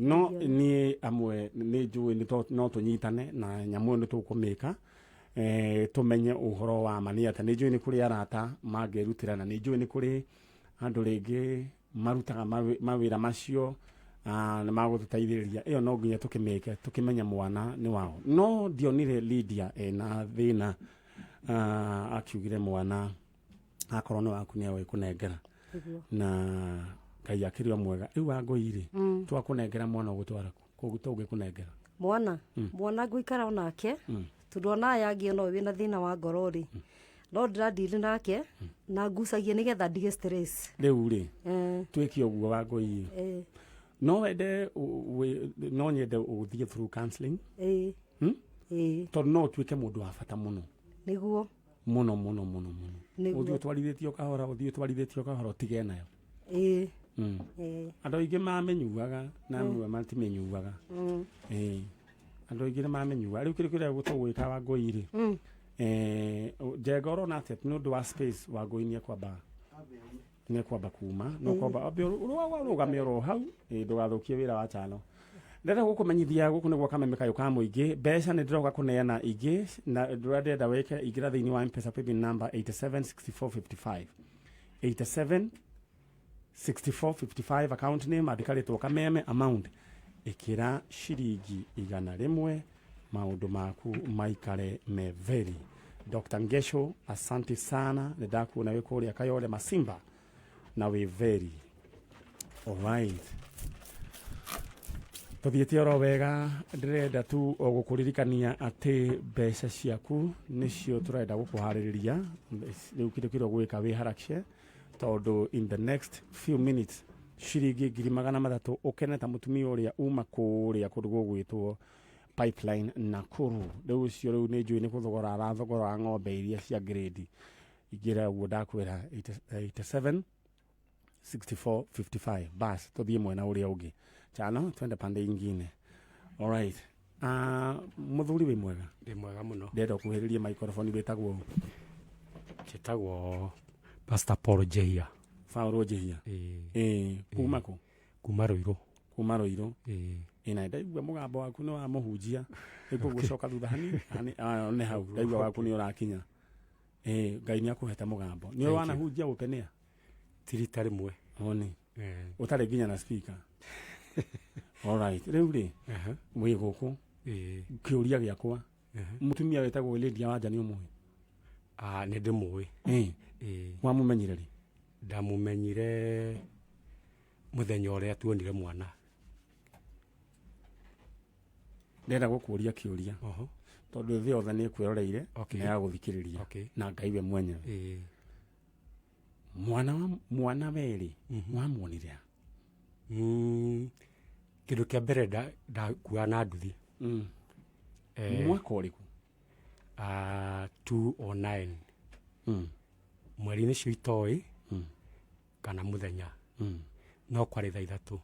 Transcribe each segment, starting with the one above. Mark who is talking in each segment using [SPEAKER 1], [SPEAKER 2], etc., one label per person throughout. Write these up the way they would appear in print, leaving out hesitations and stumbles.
[SPEAKER 1] no ni amwe ni njui ni no tunyitane na nyamu ni tukumika tumenye uhoro wa mani ata ni njui ni kuri arata mangerutirana ni njui ni kuri andu ringi marutaga mawira macio na magututaithiriria iyo no nginya tukimeke tukimenya mwana ni wao no ndionire Lydia na thina akiugire mwana akorwo ni waku ni awe kunengera na Ngai akirio mwega riu Wangui twakunengera mwana gutwara kugutoge kunengera
[SPEAKER 2] mwana guikara onake tudona yangi no wina thina wa ngoro ri no ndradili nake na ngucagie nigetha ndige stress
[SPEAKER 1] riu ri twiki oguo Wangui no wende no nyende uthie through counseling tondu no twike mundu wa bata muno
[SPEAKER 2] niguo
[SPEAKER 1] muno uthio twarithitio kahora tige nayo andu aingi mamenyuaga na amwe matimenyuaga andu aingi mamenyuaga riu kiri gutogwika Wangui ri jegoro na tet no do space Wangui ni kwamba kuma no kwamba rugamiro hau ndugathukie wira wa chano ndenda gukumenyithia guku niguo Kameme kayo ka muingi mbeca ni ndiroga kuneana ingi na ndurenda weke igira thiini wa M-Pesa paybill number 876455 876455 account name andikaritwo Kameme amount ikira shiringi 100 maundu maku maikare meveri. Dr. Ngesho, asante sana ndakuona we kuria Kayole Masimba na we very alright. Tuthiete oro wega ndirenda tu ogukuririkania ati mbeca ciaku nicio turenda gukuhaririria riu kiro gwika wi harakishe tondu in the next few minutes shiringi 300 ukeneta mutumia uria uma kuria kundu gwitwo pipeline Nakuru riu cio riu ni njui ni kuthogora arathogora ng'ombe iria cia grade igira guo ndakwira 876455 bas tuthie mwena uria ungi chano twende pande ingine alright. Muthuri wi mwega
[SPEAKER 3] ndi mwega muno
[SPEAKER 1] ndenda kuhiririe microphone betagwo
[SPEAKER 3] Pastor Paul Jehia
[SPEAKER 1] kumako kuma Roiro ina ndaigua mugambo waku no amuhunjia iko gucoka thutha hani ne hau ndaigua waku ni urakinya Ngai ni akuheta mugambo ni wanahunjia gukenea
[SPEAKER 3] tiritari mwe
[SPEAKER 1] oni utare ginya na speaker alright riu ri wi guku kiuria giakwa mutumia wetagwo Lydia wanja ni umuhi
[SPEAKER 3] ni ndimuwi
[SPEAKER 1] wa mumenyire ri
[SPEAKER 3] ndamumenyire muthenya uria tuonire mwana
[SPEAKER 1] ndenda gukuria kiuria tondu thi othe ni kwiroreire na ya guthikiriria na Ngai we mwenyewe mwana weri wa muonire
[SPEAKER 3] kindu kia mbere ndakuwa na nduthi
[SPEAKER 1] mwaka uriku
[SPEAKER 3] 209 mweri-ini cio itoi kana muthenya no kwari thaa 3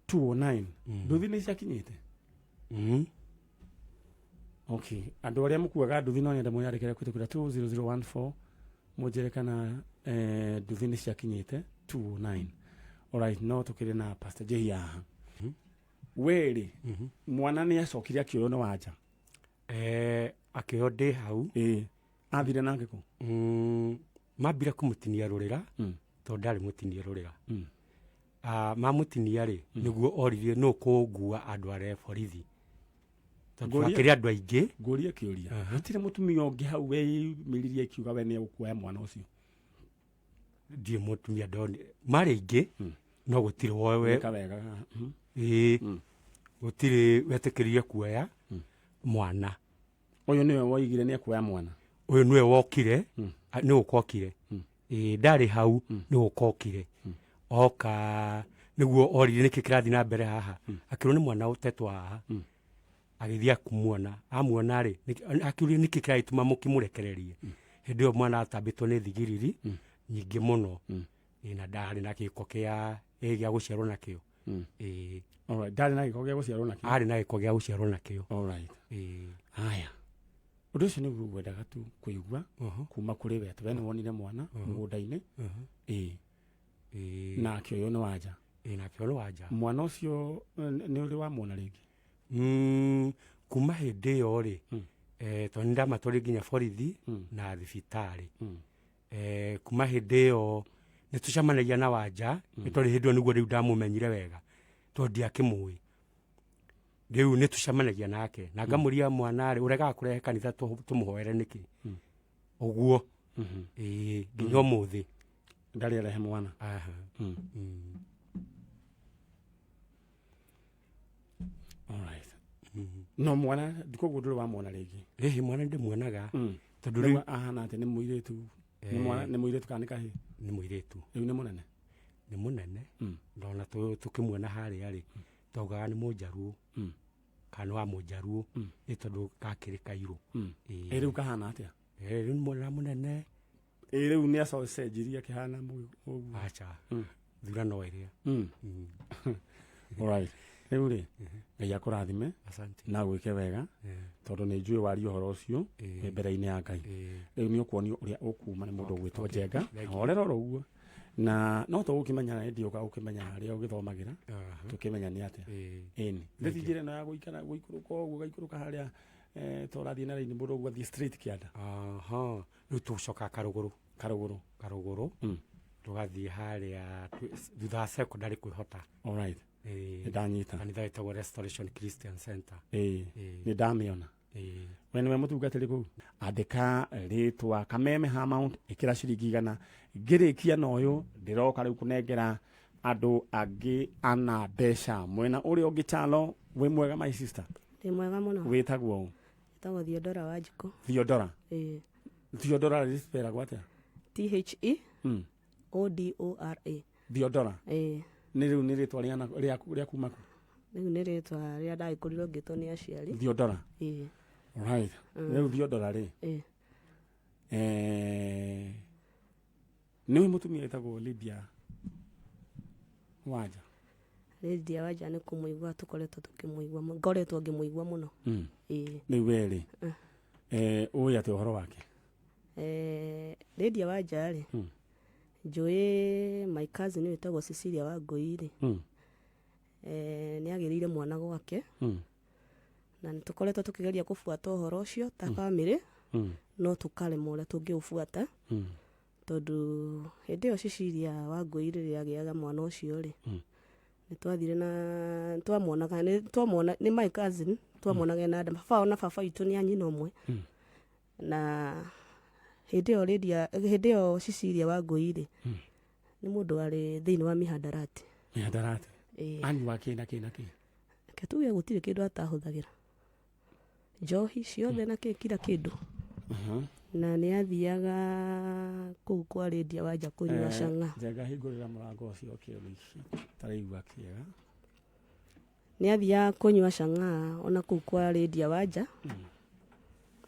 [SPEAKER 1] 209 nduthi ni ciakinyite okay andu aria mukuaga nduthi no nyenda muyarikire kwitukira 20014 mujerekana nduthi ni ciakinyite 209 alright no tukire na Pastor Jehia weri mwana ni acokire akioro no wanja
[SPEAKER 3] akio ndi hau
[SPEAKER 1] athire nake ku
[SPEAKER 3] mambire kumutinia rurira to ndari mutinia rurira mamutinia ri niguo oririe no kungua andu are borithi tondu akiri andu aingi
[SPEAKER 1] nguria kiuria hatire mutumia ungi hau we miririe kiuga we ni ukuoya mwana ucio
[SPEAKER 3] die mutumia ndoni mari ingi no gutire wowe
[SPEAKER 1] kawega
[SPEAKER 3] gutire wetikirie kuoya mwana
[SPEAKER 1] uyu niwe woigire ni akuoya mwana
[SPEAKER 3] uyu niwe wokire ni ukokire ndari hau ni ukokire oka niguo orire niki kirathi na mbere haha akirwo ni mwana utetwa haha agithia kumuona amuona ri akiuria niki kiraituma mukimurekererie hindi yo mwana atambitwo ni thigiriri nyingi muno na ndari na giko kia gia guciarwo nakio
[SPEAKER 1] alright ndari na giko gia guciarwo nakio
[SPEAKER 3] ari na giko gia guciarwo nakio
[SPEAKER 1] alright haya undu ucio niguo gwendaga tu kuigua kuma kuri we tu we ni wonire mwana mugunda-ini na akioyo ni wanja
[SPEAKER 3] nake no wanja
[SPEAKER 1] mwana ucio ni uri wa muona ringi
[SPEAKER 3] kuma hindi yo ri to ndama tori ginya borithi na thibitari kuma hindi yo ni tucamanagia na wanja ni tori hindi yo niguo riu ndamumenyire wega to ndiakimui riu ni tucamanagia nake na ngamuria mwana ri urega kurehe kanitha tumuhoere niki uguo ginya umuthi
[SPEAKER 1] ndari arehe mwana alright no mwana ndikoguo nduri wa mwana ringi
[SPEAKER 3] mwana ndimuonaga
[SPEAKER 1] tondu riu ahana ati ni muiritu ni mwana ni muiritu kana kahi
[SPEAKER 3] ni muiritu
[SPEAKER 1] riu ni munene
[SPEAKER 3] ndona tukimuona haria ri togaga ni munjaruo kana wa munjaruo ni tondu gakiri kairu
[SPEAKER 1] riu kahana atia
[SPEAKER 3] riu ni mwana munene
[SPEAKER 1] riu ni acocenjirie kihana uguo
[SPEAKER 3] acha thura no iria
[SPEAKER 1] alright riu ri ngai akurathime na gwike wega tondu ni njui wari uhoro ucio mbere-ini ya Ngai riu ni ukuonio uria ukuma ni mundu gwitwo Njenga horera ro uguo na no to ukimenya ndio ka ukimenya haria ugithomagira tukimenya ni atia ni ndithijire na ya guikara guikuruka uguo gaikuruka haria torathie na raini mundu gwathie straight kianda
[SPEAKER 3] riu tucoka karuguru tugathie haria thutha secondary kwihota
[SPEAKER 1] alright ndanyita
[SPEAKER 3] kanitha itagwo Restoration Christian Center
[SPEAKER 1] ni ndamiona we niwe mutungatiri kuu andika ritwa Kameme Mount ikira ciringi 100 ngirikia na uyu ndiroka riu kunengera andu angi ana mbeca mwena uria ungi chalo we mwega my sister
[SPEAKER 2] ndi mwega muno
[SPEAKER 1] witagwo
[SPEAKER 2] tagwo Thiodora Wanjiko
[SPEAKER 1] Thiodora Thiodora rispera gwata
[SPEAKER 2] THE ODORA
[SPEAKER 1] Thiodora ni riu ni ritwa ria kuma ku
[SPEAKER 2] riu ni ritwa ria ndagikorirwo ngitwo ni aciari
[SPEAKER 1] Thiodora right riu Thiodora ri niwe mutumia etagwo Lydia Wanja
[SPEAKER 2] ni kumuigua tukoretwo tukimuigua ngoretwo ngimuigua muno
[SPEAKER 1] ni weri uya ati uhoro wake
[SPEAKER 2] Lydia Wanja ri njui my cousin wetagwo Cecilia Wangui ri ni agirire mwana gwake na nitukoretwo tukigeria kufuata uhoro ucio ta family no tukaremwo uria tungiufuata tondu hindi yo Cecilia Wangui ri agiaga mwana ucio ri nitwathire na twamona ni my cousin twamonaga na baba itu ni anyina umwe na hindi yo Cecilia Wangui ri ni mundu ari thiini wa mihadarati
[SPEAKER 1] ani wake na kina
[SPEAKER 2] tuge gutire kindu atahuthagira njohi ciothe na kila kindu na ni athiaga kuu kwa Lydia Wanja kunywa canga
[SPEAKER 1] Njenga hingurira murango ucio kiurici taraigua kiega
[SPEAKER 2] ni athiaga kunywa canga ona kuu kwa Lydia Wanja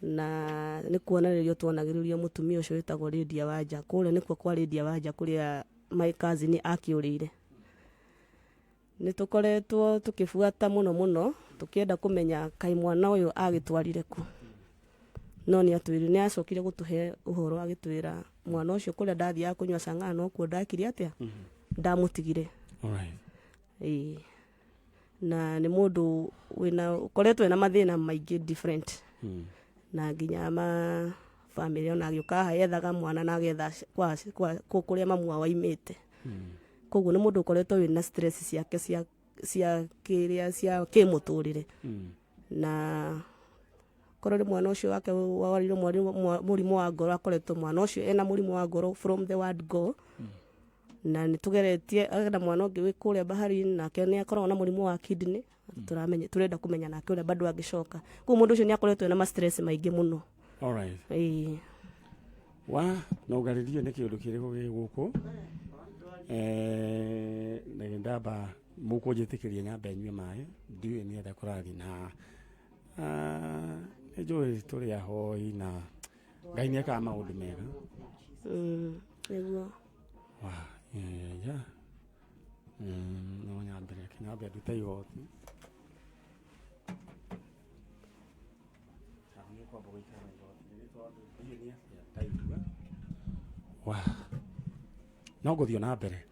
[SPEAKER 2] na ni kuonanirio tuonagiririo mutumia ucio wetagwo Lydia Wanja kule nikuo kwa Lydia Wanja kuria my cousin akiurire ni tukoretwo tukifuata muno tukienda kumenya kai mwana uyu agitwarire ku no ni atwiri ni acokire gutuhe uhoro agitwira mwana ucio kuria ndathia kunywa canga no kuo ndakiri atia ndamutigire
[SPEAKER 1] alright
[SPEAKER 2] na ni mundu wina ukoretwo na mathina maingi different na nginya ma family ona agioka hayethaga mwana na agetha kwa kuria mamu wao imite koguo ni mundu ukoretwo wina stress ciake cia kiria cia kimuturire na korore mwana ucio wake warire murimu wa ngoro akoretwo mwana ucio ena murimu wa ngoro from the word go na nitugeretie agenda mwana ungi wikuria bahari na kene akorwo na murimu wa kidney turenda kumenya nake uria bado agicoka koguo mundu ucio ni akoretwo na stress maingi muno
[SPEAKER 1] alright wa no garirio ni kiundu kiriko giguku ndaba mukujitikiria nyamba enywe maĩ ndiwe ni enda kurathi na njui turi ahoi na Ngai ni eka maundu mega
[SPEAKER 2] niguo
[SPEAKER 1] no nyambere kinyambere ndute igoti no guthio na mbere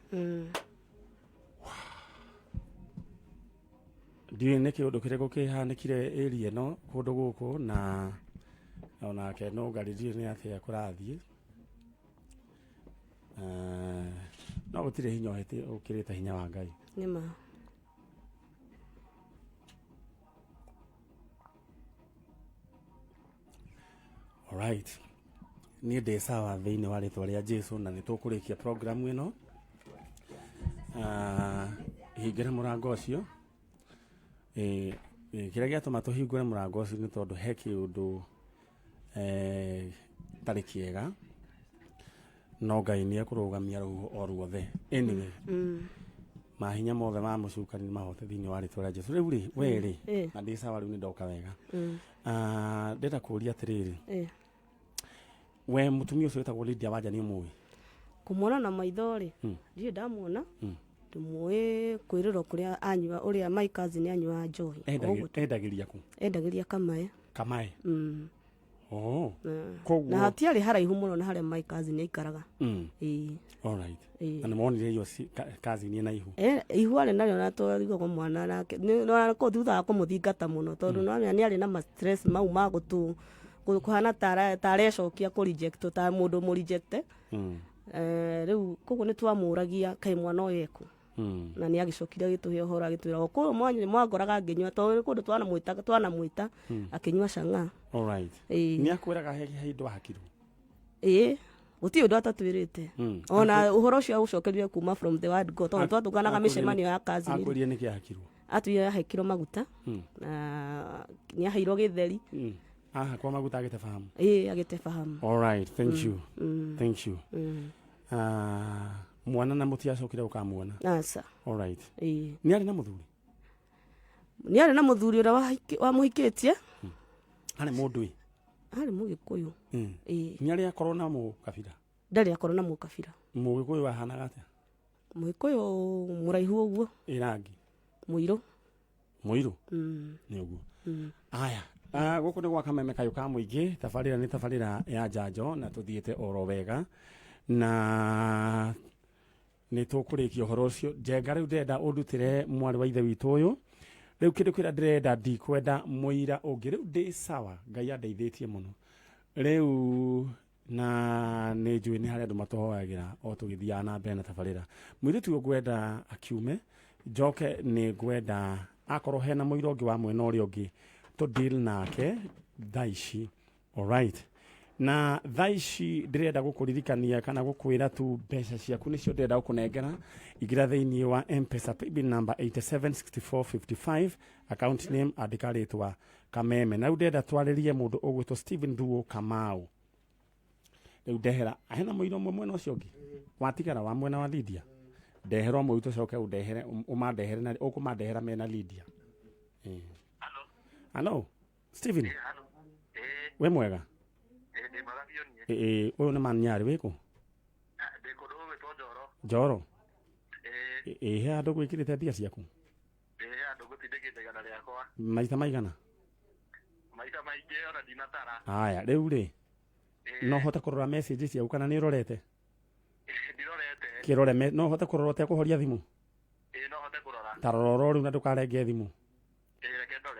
[SPEAKER 1] ndiä nä kä å ndå kä rä kå kä hanä kire ä no kå ndå gå kå na onake no ngarä nä atä a kå rathiä no gå tirä hinya å kä rä te hinya wa Ngai
[SPEAKER 2] nä ma
[SPEAKER 1] alright niä ndä sawa thä-inä wa rä twa rä a Jesu na nä tå kå rä kia programu ä no hingä re må rango å cio kä rä a gä atå ma tå hingå re må rango å cio nä tondå he kä å ndå tarä kä ega no Ngai nä ekå rå gamia rå o ruothe anyway mahinya mothe ma må cukani nä mahote thä-inä wa rä twa rä a Jesu rä u rä we rä na ndä sawa rä u nä ndoka wega ndenda kå ria atä rä rä we må tumia å cio wä tagwo Lydia wanja nä å må ä
[SPEAKER 2] kå mwona na maitho rä ndiä ndamuona ndä mwä kwä rä ro kå rä a anyua å rä a maikazi nä anyua njohi
[SPEAKER 1] endagä ria kå
[SPEAKER 2] endagä ria Kameme
[SPEAKER 1] Kamae
[SPEAKER 2] na hatiarä haraihu må no na harä a maikazi nä aikaraga
[SPEAKER 1] na nä monire iyo kazi nä na ihu
[SPEAKER 2] ihu arä narä o na twarigagwo mwana nake kå thutha wa kå må thingata må no tondå nä arä na ma-stress mau ma gå kå hana tarecokia kå reject ta må ndå må reject rä u koguo nä twamå ragia kaä mwana å yekå na nä agä cokire agä tå he å horo agä twä ra kå mwangoraga ngä nyua tondå kå ndå twanamwä ta akä nyua cang'a
[SPEAKER 1] nä akwä raga he indå hakirwo
[SPEAKER 2] gå tiä å ndå atatwä rä te ona å horo å cio gå cokerire kuma from the word God tondå twatå nganaga mä cemanio ya kazi
[SPEAKER 1] nä kä ahakirwo
[SPEAKER 2] atwire ahekirwo maguta na nä aheirwo gä theri
[SPEAKER 1] kwa maguta agä te fahamu
[SPEAKER 2] agä te fahamu
[SPEAKER 1] thank you mwana na må tiacokire å kamuona nä arä na må thuri
[SPEAKER 2] nä arä na må thuri å rä a wamå hikä tie
[SPEAKER 1] arä må ndå
[SPEAKER 2] arä må gä kå yå
[SPEAKER 1] nä arä akorwo na må kabira
[SPEAKER 2] ndarä akorwo na må kabira
[SPEAKER 1] må gä kå yå ahanaga atä
[SPEAKER 2] må gä kå yå må raihu å guo
[SPEAKER 1] ä rangi
[SPEAKER 2] må irå
[SPEAKER 1] nä å guo aya gå kå nä gwa Kameme kayå ka må ingä tabarä ra nä tabarä ra ya Njanjo na tå thiä te oro wega na nä tå kå rä kia å horo å cio njenga rä u ndärenda å ndutä re mwarä wa ithe witå å yå rä u kä ndå kä rä a ndä renda ndikwenda må ira å ngä rä u ndä sawa Ngai andeithä tie må no rä u na nä njå ä nä harä andå matåhoyagä ra o tå gä thiaga na mbere na tabarä ra må irä tu å ngwenda akiume njoke nä ngwenda akorwo hena må ira å ngä wa mwena å rä a å ngä tå deal nake thaa ici alright na thaa ici ndĩrenda gũkũririkania kana gũkwĩra tu mbeca ciaku nĩcio ndĩrenda gũkũnengera ingĩra thĩinĩ wa M-Pesa paybill number 876455 account name andĩka rĩtwa Kameme na rĩu ndĩrenda twarĩrie mũndũ ũgwĩtwo Stephen Thuo Kamau rĩu ndehera hena mũira ũmwe mwena ũcio ũngĩ watigara wa mwena wa Lydia ndehera ũmwe witũ coke ũndehere ũmandehere na ũkũmandehera mena Lydia Hello Stephen we mwega ũyũ nĩ manyarĩ wĩkũ Njoro he andũ gwĩkĩrĩte mbia ciaku maita maigana aya rĩu rĩ no hote kũrora message ciaku kana nĩ ũrorete kĩrore no hote kũrora ũtekũhoria thimũ ta rora rĩu na ndũkarenge thimũ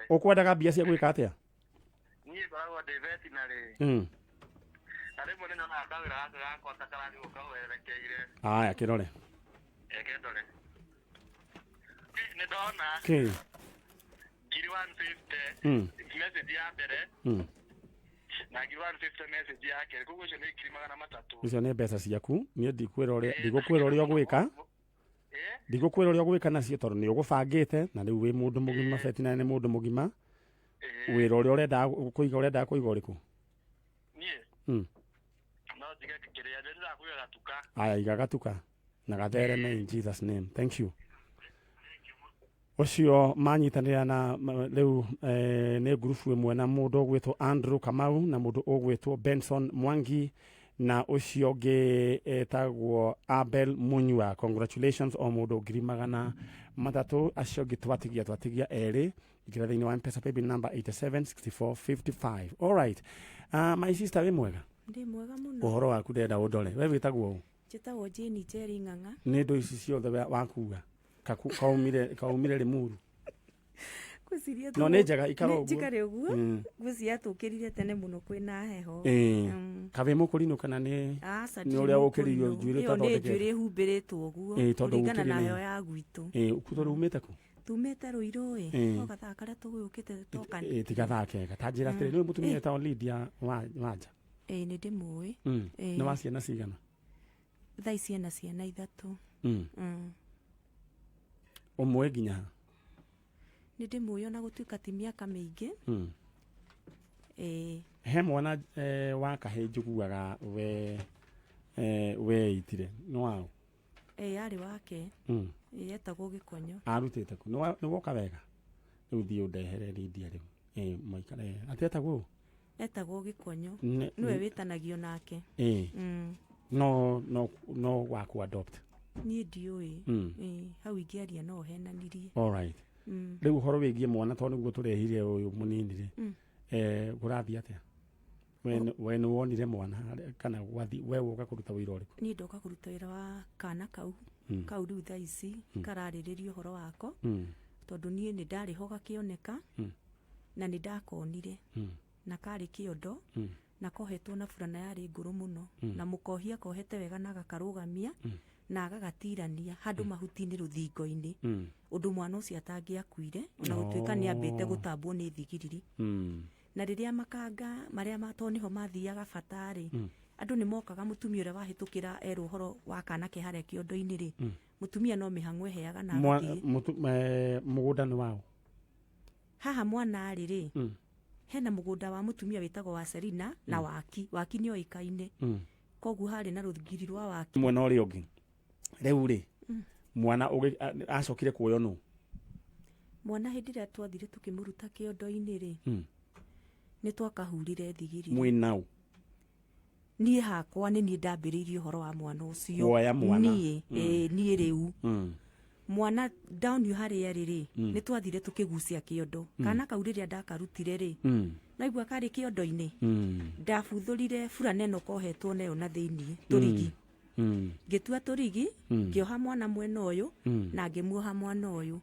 [SPEAKER 1] ũkwendaga mbia cia gwĩka atĩa aya kirore ngiri 150 message ya mbere na ngiri 150 message ya kerĩ koguo icio nĩ ngiri 300 icio nĩ mbeca ciaku niĩ ndigũkwĩra ũrĩa ũgwĩka ndigũkwĩra ũrĩa ũgwĩka nacio tondũ nĩ ũgũbangĩte na rĩu wĩ mũndũ mũgima Betina nĩ mũndũ mũgima wĩra ũrĩa ũrenda kũiga ũrĩkũ aya iga gatuka na gathereme in Jesus name thank you ucio manyitanira na riu ni group imwe na mundu ugwitwo Andrew Kamau na mundu ugwitwo Benson Mwangi na ucio ngi etagwo Abel Munyua congratulations o mundu ngiri 300 acio ngi twatigia eri igira thiini wa M-Pesa paybill number 876455 all right my sister we mwega
[SPEAKER 4] ndi mwega muno
[SPEAKER 1] uhoro waku ndenda undore we witagwo u
[SPEAKER 4] njitagwo Jane Njeri Ng'ang'a
[SPEAKER 1] ni ndu ici ciothe wakuga kaumire Limuru
[SPEAKER 4] Gwĩciria
[SPEAKER 1] No nĩ njega ikara ũguo.
[SPEAKER 4] njikare ũguo gwĩciria tũkĩrire tene mũno kwĩna heho.
[SPEAKER 1] Kabe mũkũrinũ kana nĩ ũrĩa ũkĩririo njuĩrĩ
[SPEAKER 4] tondũ nĩ njuĩrĩ humbĩrĩtwo ũguo kũringana na heho ya gwitũ.
[SPEAKER 1] Kutoro umĩte kũ?
[SPEAKER 4] Tumĩte Rũirũ no gathaa karĩa tũgũkĩte tokane.
[SPEAKER 1] Ti gathaa kega ta njĩra atĩrĩ nĩ mũtumia etagwo Lydia Wanja.
[SPEAKER 4] Nĩ ndĩmũĩ.
[SPEAKER 1] Nĩ wa ciana cigana?
[SPEAKER 4] Thaa ici ena ciana 3.
[SPEAKER 1] Ũmwe nginya
[SPEAKER 4] nĩ ndĩmũĩ ona gũtuĩka ti mĩaka mĩingĩ.
[SPEAKER 1] He mwana wa kahĩĩ njiguaga we itire nĩ wao?
[SPEAKER 4] Arĩ wake etagwo Gĩkonyo.
[SPEAKER 1] Arutĩte kũ? Nĩ woka wega rĩu thiĩ ũndehere Lydia rĩu maikare atĩetagwo?
[SPEAKER 4] Etagwo Gĩkonyo nĩwe wĩtanagio nake.
[SPEAKER 1] No waku adopt? Niĩ
[SPEAKER 4] ndiũĩ. Hau ingĩaria no henanirie.
[SPEAKER 1] Alright. Rĩu ũhoro wĩgiĩ mwana tondũ nĩguo tũrehire ũyũ mũnini rĩ kũrathiĩ atĩa? We nĩ wonire mwana kana we woka kũruta wĩra ũrĩkũ?
[SPEAKER 4] Niĩ ndoka kũruta wĩra wa kana kau rĩu thaa ici kararĩrĩria ũhoro wako tondũ niĩ nĩ ndarĩ ho gakĩoneka na nĩ ndakonire na karĩ kĩondo na kohetwo na burana yarĩ ngũrũ mũno na mũkohia kohete wega na gakarũgamia na agagatirania handũ mahuti-inĩ rũthingo-inĩ ũndũ mwana ũcio atangĩakuire ona gũtuĩka nĩ ambĩte gũtambwo nĩ thigiriri. Na rĩrĩa makanga marĩa matoo nĩho mathiaga batarĩ andũ nĩ mokaga mũtumia ũrĩa wahĩtũkĩra erwo ũhoro wa kana ke harĩa kĩondo-inĩ rĩ mũtumia no mĩhang'o eheaga na agathiĩ.
[SPEAKER 1] Mũgũnda nĩ wao?
[SPEAKER 4] Haha mwana arĩ rĩ hena mũgũnda wa mũtumia wĩtagwo wa Serina na waki nĩ oĩkaine koguo harĩ na rũthigiri rwa waki
[SPEAKER 1] mwena ũrĩa ũngĩ. Rĩu rĩ mwana acokire kuoyo nũ?
[SPEAKER 4] Mwana hĩndĩ ĩrĩa twathire tũkĩmũruta kĩondo-inĩ rĩ nĩ twakahurire thigiri.
[SPEAKER 1] Mwĩnaũ?
[SPEAKER 4] Niĩ hakwa nĩ niĩ ndambĩrĩirie ũhoro wa mwana ũcio.
[SPEAKER 1] Woya mwana?
[SPEAKER 4] Niĩ rĩu mwana down harĩa rĩ nĩ twathire tũkĩgucia kĩondo kana kau rĩrĩa ndakarutire rĩ naigua karĩ kĩondo-inĩ ndabuthũrire burana ĩno kohetwo nayo na thĩiniĩ tũrigi ngĩtua tũrigi ngĩoha mwana mwena ũyũ na ngĩmuoha mwana ũyũ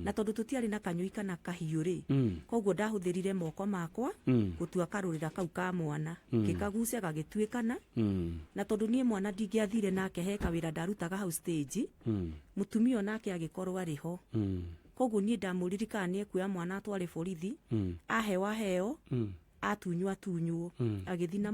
[SPEAKER 4] na tondũ tũtiarĩ na kanyũi kana kahiũ rĩ koguo ndahũthĩrire moko makwa gũtua karũrĩra kau ka mwana ngĩkagucia gagĩtuĩkana na tondũ niĩ mwana ndingĩathire nake he kawĩra ndarutaga hau stage mũtumia nake agĩkorwo arĩ ho koguo niĩ ndamũririkana nĩ ekuoya mwana atware borithi aheo atunywo agĩthi na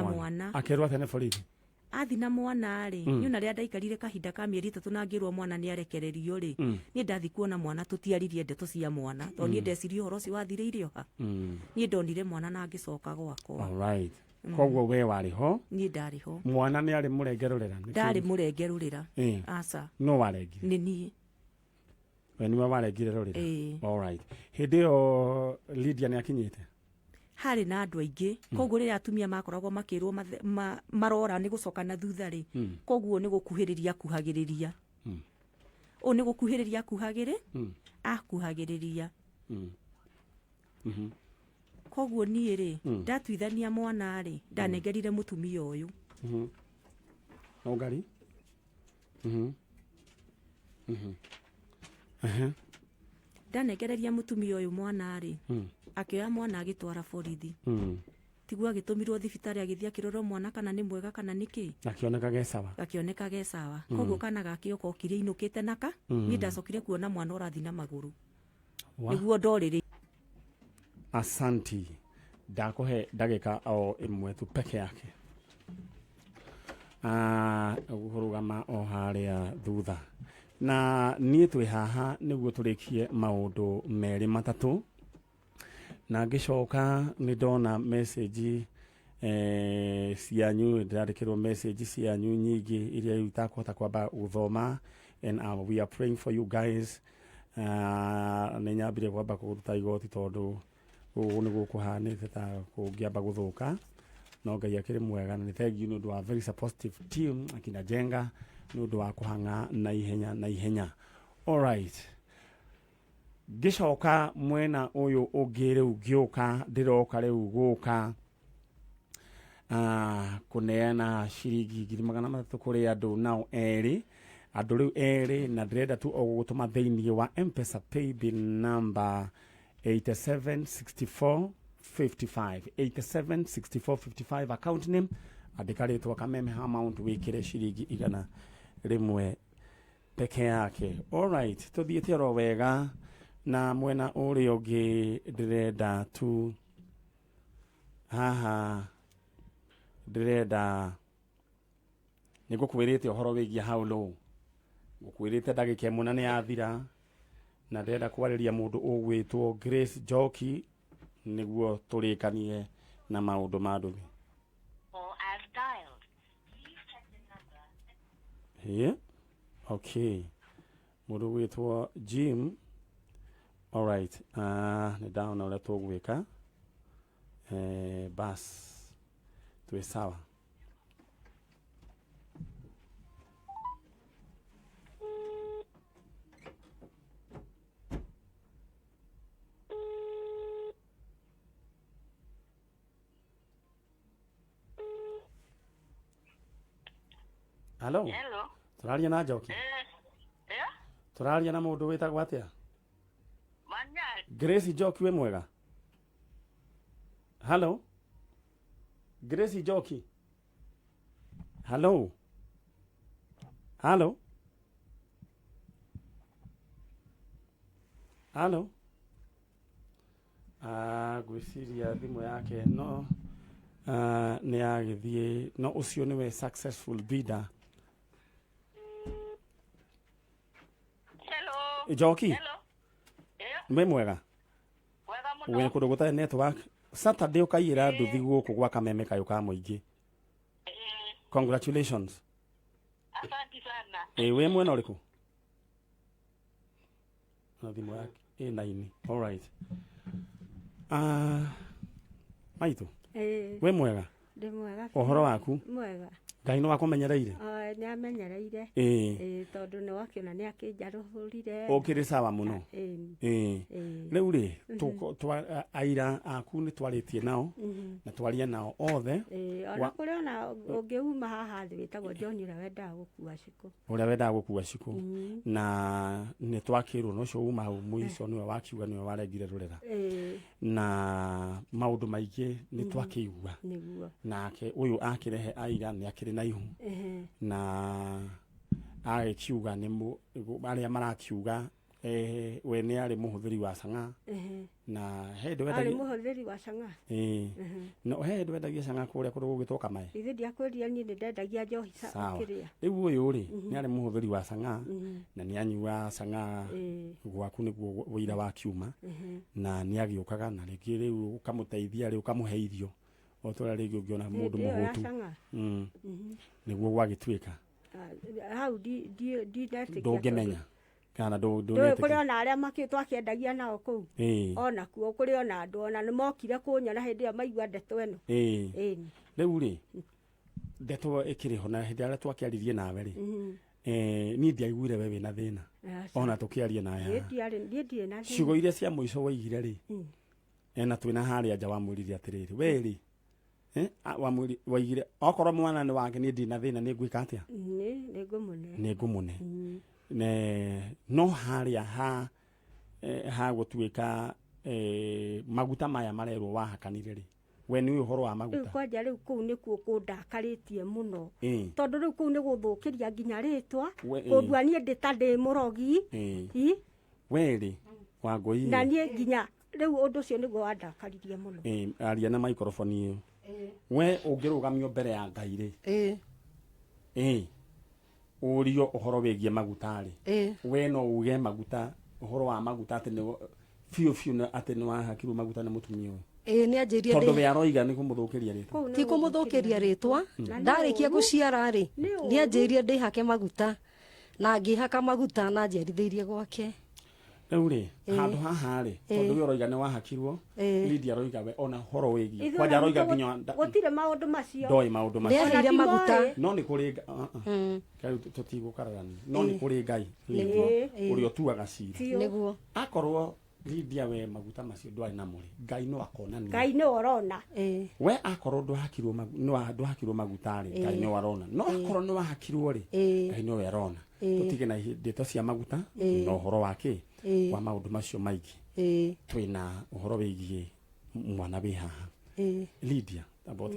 [SPEAKER 4] mwana
[SPEAKER 1] akerwo atene borithi
[SPEAKER 4] athi na mwana rĩ nyona rĩa ndaikarire kahinda ka mĩeri 3 na ngĩrwo mwana nĩ arekererio rĩ niĩ ndathi kuona mwana tũtiaririe ndeto cia mwana tondũ niĩ ndecirie ũhoro ũcio wathirĩire oha niĩ ndonire mwana na ngĩcoka gwakwa.
[SPEAKER 1] Alright. Koguo we warĩ ho?
[SPEAKER 4] Niĩ ndarĩ ho.
[SPEAKER 1] Mwana nĩ arĩ mũrengerũrĩra?
[SPEAKER 4] Ndarĩ mũrengerũrĩra. Aca.
[SPEAKER 1] No warengire?
[SPEAKER 4] Nĩ niĩ.
[SPEAKER 1] We niwe warengire rũrĩra? Alright. Hĩndĩ ĩyo Lydia nĩ akinyĩte?
[SPEAKER 4] Harĩ na andũ aingĩ koguo rĩrĩa atumia makoragwo makĩrwo marora nĩ gũcoka na thutha rĩ koguo nĩ gũkuhĩrĩria akuhagĩrĩria o nĩ gũkuhĩrĩria akuhagĩrĩria koguo niĩ rĩ ndatuithania mwana rĩ ndanengerire mũtumia ũyũ
[SPEAKER 1] ngari
[SPEAKER 4] ndanengereria mũtumia ũyũ mwana rĩ akĩoya mwana agĩtwara borithi tiguo agĩtũmirwo thibitarĩ agĩthiĩ akĩrorwo mwana kana nĩ mwega kana nĩkĩ gakĩoneka ge sawa koguo kana gakĩoka okire inũkĩte naka niĩ ndacokire kuona mwana ũrathi na magũrũ nĩguo ndorĩrĩ.
[SPEAKER 1] Asanti, ndakũhe ndagĩka o ĩmwe tu peke yake gũrũgama o harĩa thutha na niĩ twĩ haha nĩguo tũrĩkie maũndũ merĩ matatũ na ngĩcoka nĩ ndona message cianyu ndĩrandĩkĩrwo message cianyu nyingĩ iria itakũhota kwamba gũthoma and we are praying for you guys. Nĩ nyambire kwamba kũruta igoti tondũ ũũ nĩ gũkũhanĩte ta kũngĩamba gũthũka no Ngai akĩrĩ mwega na nĩ thank you nĩ ũndũ wa very supportive team akina Jenga nĩ ũndũ wa kũhang'a na ihenya. Alright. Ngĩcoka mwena ũyũ ũngĩ rĩu ngĩũka ndĩroka rĩu gũka kũneana ciringi 300 kũrĩ andũ nao erĩ andå rä u erä na ndärenda tu o gå tå ma thä wa M-Pesa paybill number 876455 account name andika ritwa Kameme amount wikire ciringi igana rimwe peke yake. Alright, tuthiete oro wega na mwena uri ungi ndirenda tu haha ndirenda nigukwirite uhoro wigie how low gukwirite ndagika imwe na ni yathira na ndenda kwariria mundu ugwitwo Grace Njoki niguo turikanie na maundu ma nduthi. Yeah, okay, mundu ugwitwo Jim. Alright, ni down na tugwika bas tuwe sawa. Hello.
[SPEAKER 5] Hello.
[SPEAKER 1] Turaria na Njoki. Turaria na mundu witagwo atia?
[SPEAKER 5] Manyari.
[SPEAKER 1] Grace Njoki we mwega? Hello. Grace Njoki. Hello. Hello. Hello. Gwiciria thimu yake no ni agithie no ucio niwe successful bidder.
[SPEAKER 5] Hello.
[SPEAKER 1] Njoki.
[SPEAKER 5] Hello.
[SPEAKER 1] Me mwega?
[SPEAKER 5] Wega muno.
[SPEAKER 1] We kundu gutari network. Saturday ukaira nduthi guku gwa Kameme kayo ka muingi. Congratulations.
[SPEAKER 5] Asante sana.
[SPEAKER 1] We mwena uriku? Na thimu yake ĩnaini. All right. Maitu. We mwega?
[SPEAKER 6] Ndi mwega.
[SPEAKER 1] Uhoro waku?
[SPEAKER 6] Mwega.
[SPEAKER 1] Ngai no wakumenyereire?
[SPEAKER 6] Nĩ amenyereire. Tondũ nĩ wakiona nĩ akĩnjarũhũrire.
[SPEAKER 1] Ũkĩrĩ sawa mũno. Rĩu rĩ aira aku nĩ twarĩtie nao na twaria nao othe.
[SPEAKER 6] Ona kũrĩ ona ũngĩuma haha thĩ wĩtagwo John ũrĩa wendaga gũkua ciko.
[SPEAKER 1] Ũrĩa wendaga gũkua ciko. Na nĩ twakĩrwo no ũcio uma hau mũico nĩwe wakiuga nĩwe warengire rũrera. Na maũndũ maingĩ nĩ twakĩigua. Nake ũyũ akĩrehe aira nĩ akĩrĩ na ihu na agĩkiuga nĩ arĩa marakiuga we nĩ arĩ mũhũthĩri wa cang'a na hĩndĩ wendagia
[SPEAKER 6] arĩ mũhũthĩri wa cang'a
[SPEAKER 1] no hĩndĩ wendagia cang'a kũrĩa kũrĩa gũgĩtwo Kamae
[SPEAKER 6] ithe ndiakwĩria niĩ nĩ ndendagia njohi kĩrĩa
[SPEAKER 1] rĩu ũyũ rĩ nĩ arĩ mũhũthĩri wa cang'a na nĩ anyua cang'a gwaku nĩguo wĩira wa kiuma na nĩ agĩũkaga na rĩngĩ rĩu ũkamũteithia rĩu ũkamũhe irio o tũrĩa rĩngĩ ũngĩona mũndũ mũhũtu nĩguo gwagĩtuĩka
[SPEAKER 6] hau ndinetĩkia
[SPEAKER 1] ndũngĩmenya kana
[SPEAKER 6] ndũĩ kũrĩ ona arĩa makĩtwo akĩendagia nao kũu ona kuo kũrĩ ona andũ ona nĩ mokire kũnyona hĩndĩ ĩyo maigua ndeto ĩno
[SPEAKER 1] rĩu rĩ ndeto ĩkĩrĩ ho na hĩndĩ ĩrĩa twakĩaririe nawe rĩ niĩ ndiaiguire we wĩna thĩna ona tũkĩaria nawe ciugo iria cia mũico waigire rĩ na twĩna harĩa nja wamwĩrire atĩrĩrĩ we rĩ waigire okorwo mwana nĩ wake niĩ ndina thĩna nĩ ngwĩka atĩa nĩ ngũmũne no harĩa ha gũtuĩka maguta maya marerwo wahakanire rĩ we nĩ ũhoro wa maguta
[SPEAKER 6] kwanja rĩu kũu nĩkuo kũndakarĩtie mũno tondũ rĩu kũu nĩ gũthũkĩria nginya rĩtwa kũndua niĩ ndĩta ndĩ mũrogi
[SPEAKER 1] we rĩ Wangui
[SPEAKER 6] na niĩ nginya rĩu ũndũ ũcio nĩguo wandakaririe mũno
[SPEAKER 1] aria na microphone ĩyo we ũngĩrũgamio mbere ya Ngai rĩ ũrio ũhoro wĩgiĩ maguta rĩ we no uge maguta ũhoro wa maguta atĩ nĩ biũ na atĩ nĩ wahakirwo maguta nĩ mũtumia ũyũ
[SPEAKER 7] nĩ anjĩria
[SPEAKER 1] tondũ we aroiga nĩ kũmũthũkĩria rĩtwa
[SPEAKER 7] ti kũmũthũkĩria rĩtwa ndarĩkia gũciara rĩ nĩ anjĩria ndĩhake maguta na ngĩhaka maguta na njerithĩirie gwake
[SPEAKER 1] rĩu rĩ handũ haha rĩ tondũ we ũroiga nĩ wahakirwo Lydia aroiga we ona horo wĩgiĩ kwanja aroiga nginya
[SPEAKER 6] gũtirĩ maũndũ macio
[SPEAKER 1] ndoĩ maũndũ macio
[SPEAKER 7] nĩaheire maguta
[SPEAKER 1] no nĩ kũrĩ Ngai tũtigũkararania no nĩ kũrĩ Ngai ũrĩa ũtuaga ciira
[SPEAKER 7] nĩguo
[SPEAKER 1] akorwo Lydia we maguta macio ndwarĩ namo rĩ Ngai no akonania
[SPEAKER 6] Ngai nĩ orona
[SPEAKER 1] we akorwo ndwahakirwo maguta rĩ Ngai nĩ arona no akorwo nĩ wahakirwo rĩ Ngai nĩ arona tutige na ndeto cia maguta na uhoro wake wa maundu macio maigi twina uhoro wigie mwana wi haha Lydia about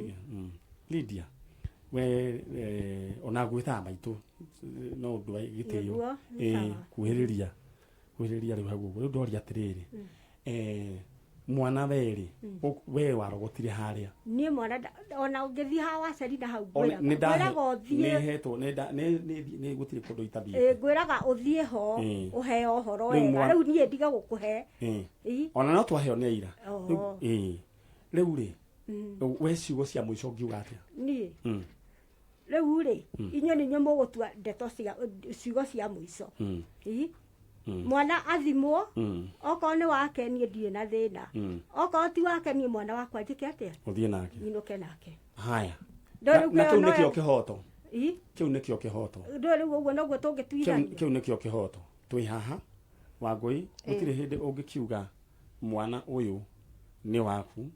[SPEAKER 1] Lydia we ona gwita maitu no ndu gitio kuhiriria riu hagu ndoria atiriri mwana weri we warogotire haria
[SPEAKER 6] nie mwana ona ungithi ha wacerina hau
[SPEAKER 1] gwiraga uthie hetwo ne gutire kundu itathie
[SPEAKER 6] gwiraga uthie ho uheo uhoro wega riu nie ndiga gukuhe
[SPEAKER 1] ona no twaheo ne ira riu ri we ciugo cia muico ngiuga atia
[SPEAKER 6] nie riu ri inyo ni nyo mugutua ndeto cia ciugo cia muico mwana athimwo oko ni wake nie ndie na thina oko ti wake nie mwana wakwa njike atia
[SPEAKER 1] uthie nake
[SPEAKER 6] inuke nake
[SPEAKER 1] haya na kiu nikio kihoto kiu nikio kihoto
[SPEAKER 6] riu uguo noguo tungituithania
[SPEAKER 1] kiu nikio kihoto twi haha Wangui gutire hindi ungikiuga mwana uyu ni waku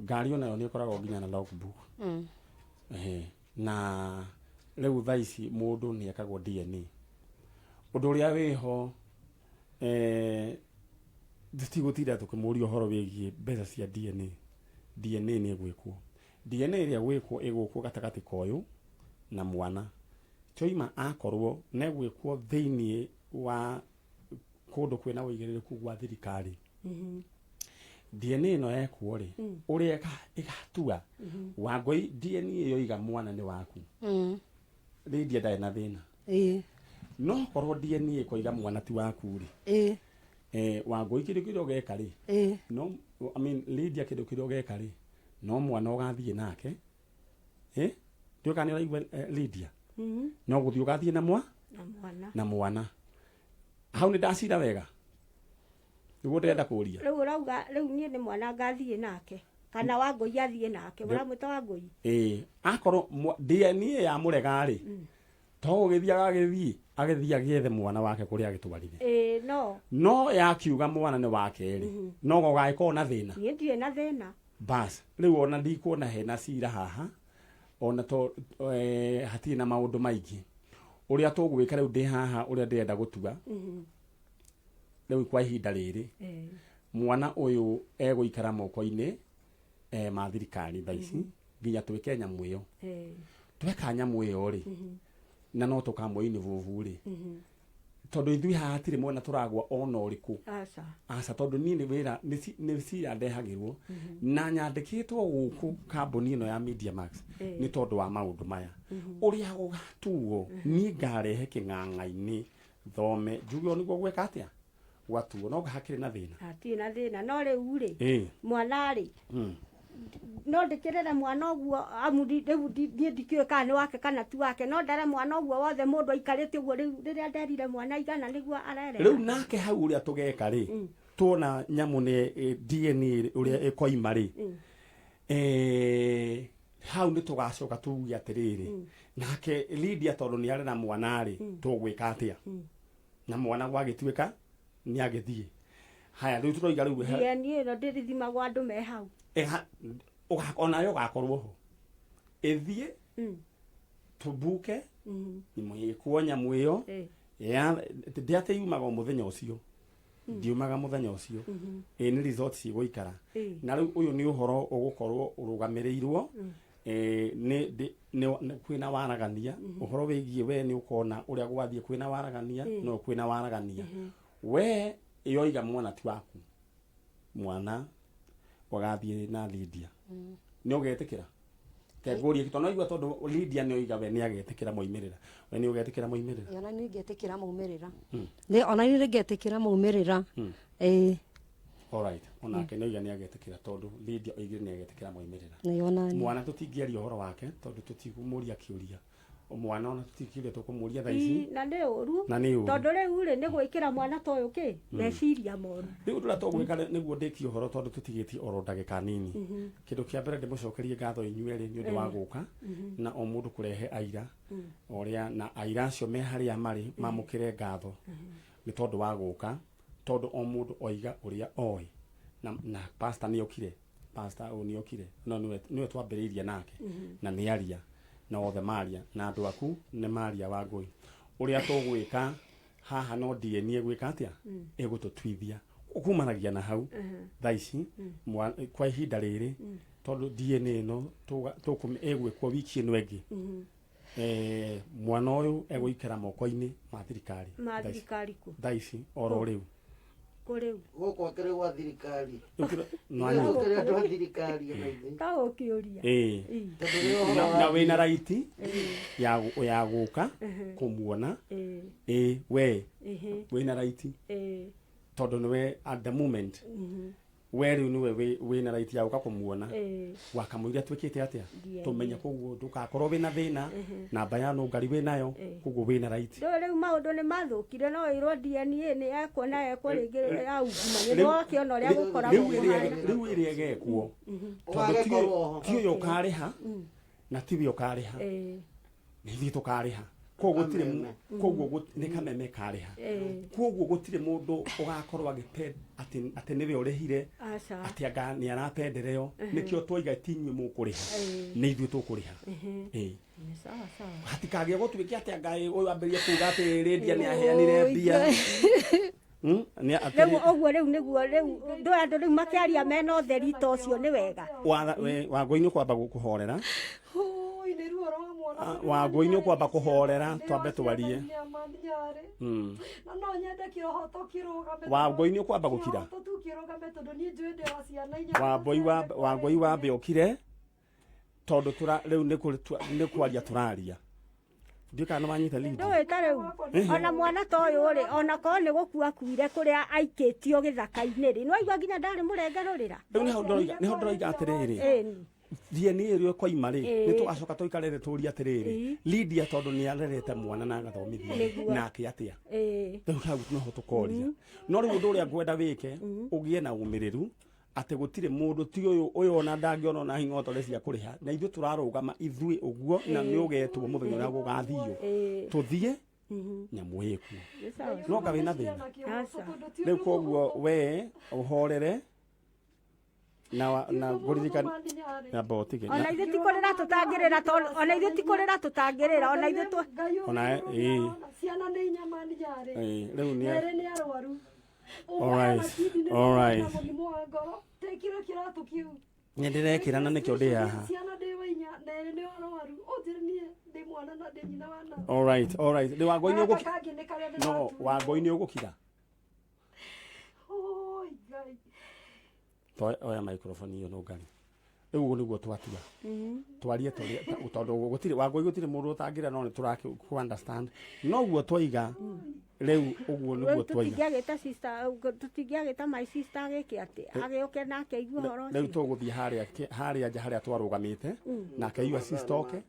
[SPEAKER 1] ngari ona yo ni koragwo nginya na logbook na riu thaici mundu ni akagwo DNA undu uria wiho tutigutira tukimuria uhoro wigie mbeca cia DNA ni gwikwo DNA iria gwikwo igukwo gatagati koyu na mwana choima akorwo ne gwikwo thiini wa kundu kwina uigiriruku gwa thirikari DNA no ekwo ri uria igatua Wangui DNA iyo iga mwana ni waku Lydia dai na thina no korwo DNA ko iga mwana ti waku ri Wangui kido geka ri no I mean Lydia kido geka ri no mwana ugathie nake ndio kana uraigwa Lydia no guthio ugathie na mwana hau ni ndacira wega niguo ndenda kuria
[SPEAKER 6] riu urauga riu nie ni mwana ngathie nake kana Wangui athie nake uramwita Wangui
[SPEAKER 1] akorwo DNA ya murega ri to githia agithe mwana wake kuria agitwarire no yakiuga mwana ni wake ri no gogaiko na thina
[SPEAKER 6] nie ndie na thina
[SPEAKER 1] bas riu ona ndikuona hena cira haha ona to hatie na maundu maigi uria tugwika riu ndi haha uria ndenda gutua riu kwa ihinda riri mwana uyu eguikara moko-ini ma thirikari thaici nginya twike nyamu iyo tweka nyamu iyo ri na no tukamwini vuvu ri tondu ithui hatire mwana turagwa ona uriku aca tondu ni ni wira ni cira ndehagirwo na nyandikitwo guku kambuni ino ya Media Max ni tondu wa maundu maya uria gugatuo ni ngarehe king'ang'a-ini thome njugio niguo gweka atia gwatuo no hakire na thina
[SPEAKER 6] ati na thina no riu ri mwana ri no ndikirere mwana oguo amudi riu ndikio kana wake kana tu wake no ndare mwana oguo wothe mundu aikarite oguo riria nderire mwana igana niguo arere
[SPEAKER 1] riu nake hau uria tugeka ri tuona nyamu ni DNA uria ekoima ri hau ni tugacoka tuugia atiriri nake Lydia tondu ni arera mwana ri tugwika atia na mwana gwagituika ni agithie haya riu turoiga riu
[SPEAKER 6] DNA no ndirithimagwo andu me hau
[SPEAKER 1] ona yo gakorwo ho ethie tubuke ni mwikwo nyamu iyo ya ndiate yumaga muthenya ucio ndiumaga muthenya ucio ni resort ci guikara na riu uyu ni uhoro ugukorwo urugamirirwo ni kwina waragania uhoro wigie we ni ukona uria gwathie kwina waragania no kwina waragania we iyo iga mwana ti waku mwana wagathie na Lydia ni ugetikira teguri kitono igwa tondu Lydia ni oiga we ni agetikira moimirira we ni ugetikira moimirira
[SPEAKER 7] ona ni ngetikira maumirira ni ona ni ngetikira maumirira
[SPEAKER 1] alright ona ke ni oiga ni agetikira tondu Lydia oigire ni agetikira moimirira
[SPEAKER 7] ni ona
[SPEAKER 1] mwana tutingiaria uhoro wake tondu tutigumuria kiuria mwana ona tutikiuria tukumuria thaici
[SPEAKER 6] na ni uru tondu riu ri ni gwikira mwana toyo ki meciria moru
[SPEAKER 1] riu ndura tugwika niguo ndiki uhoro tondu tutigiti oro ndagika nini kindu kia mbere ndimucokerie ngatho inyueri ni undu wa guka na o mundu kurehe aira oria na aira acio me haria mari mamukire ngatho ni tondu wa guka tondu o mundu oiga uria oi na pastor ni okire pastor o ni okire no niwe twambiriria nake na ni aria na othe maria na andu aku ni maria Wangui uria tugwika haha no DNA gwika atia egututwithia ukumanagia na hau thaici kwa ihinda riri tondu DNA no tukum egwikwo wiki ino engi mwana uyu egwikira moko-ini ma thirikari ku thaici oro riu
[SPEAKER 6] kuriu
[SPEAKER 8] gukwa kire gwa thirikari
[SPEAKER 1] no
[SPEAKER 8] kire ndo thirikari
[SPEAKER 6] ta ukiuria
[SPEAKER 1] na wina right ya guka kumuona we wina right tondu niwe at the moment we riu niwe wina right ya guka kumuona wakamwira twikite atia tumenye koguo ndukakorwo wina thina na bayano ngari winayo koguo wina right
[SPEAKER 6] riu maundu ni mathukire no irwo DNA ni yakuona ekwo ringi ya ungumania no akiona uria gukoragwo
[SPEAKER 1] riu iria gegekwo tondu ti yo kariha na ti yo kariha ni thi tukariha koguo ni Kameme kariha koguo gutire mundu ugakorwo agipenda ati niwe urehire ati anga ni arapendereo nikio twiga tinywe mukuriha ni ithu tukuriha
[SPEAKER 6] sawa
[SPEAKER 1] hatikage gutwike ati anga uyu amberie kuga ati Lydia ni aheanire mbia
[SPEAKER 6] riu oguo riu niguo riu ndu andu riu makiaria mena utheri ta ucio ni wega
[SPEAKER 1] Wangui ni kwamba gukuhorera Wangui ni kwamba kuhorera twambe twarie Wangui ni kwamba gukira Wangui wambe ukire tondu riu ni kwaria turaria ndika no manyita lidi
[SPEAKER 6] ndwita riu ona mwana ta uyu ri ona ko ni gukua kuire kuria aikitio githaka-ini ri no igwa nginya ndari murengerurira
[SPEAKER 1] riu ni ho ndoiga atiriri DNA irio kwa imari ni tugacoka tuikarere turia atiriri Lydia tondu ni arerete mwana na agathomithia nake atia riu hau no ho tukoria no riu undu uria ngwenda wike ugie na umiriru ati gutire mundu ti uyu ona ndangiona na hing'otore cia kuriha na ithu turarugama ithui uguo na ni ugetwo muthenya uria gugathio tuthie nyamu yiku no kawe na thina riu koguo we uhorere na guririkana na botige
[SPEAKER 6] ona ithu tikurira tutangirira ona ithu tikurira tutangirira ona ithu tu
[SPEAKER 1] ona
[SPEAKER 7] ciana ni nyama njare
[SPEAKER 1] riu ni
[SPEAKER 7] arwaru
[SPEAKER 1] all right
[SPEAKER 7] tekiro kiratu kiu
[SPEAKER 1] nyendirekira na nikio ndi haha
[SPEAKER 7] ciana ndi wainya nere ni arwaru ujirnie ndi mwana na ndi nyina wana
[SPEAKER 1] all right ndi Wangui ni ugukira no Wangui ni ugukira
[SPEAKER 7] oi gai
[SPEAKER 1] oya microphone iyo no ngari riu niguo twatua twarie tondu gutire Wangui gutire mundu utangira no ni turaki ku understand no guo twaiga riu uguo niguo twaiga
[SPEAKER 6] tutingiagita my sister agike ati agioke nake igua horo
[SPEAKER 1] riu tuguthie haria nja haria twarugamite nake igua sister oke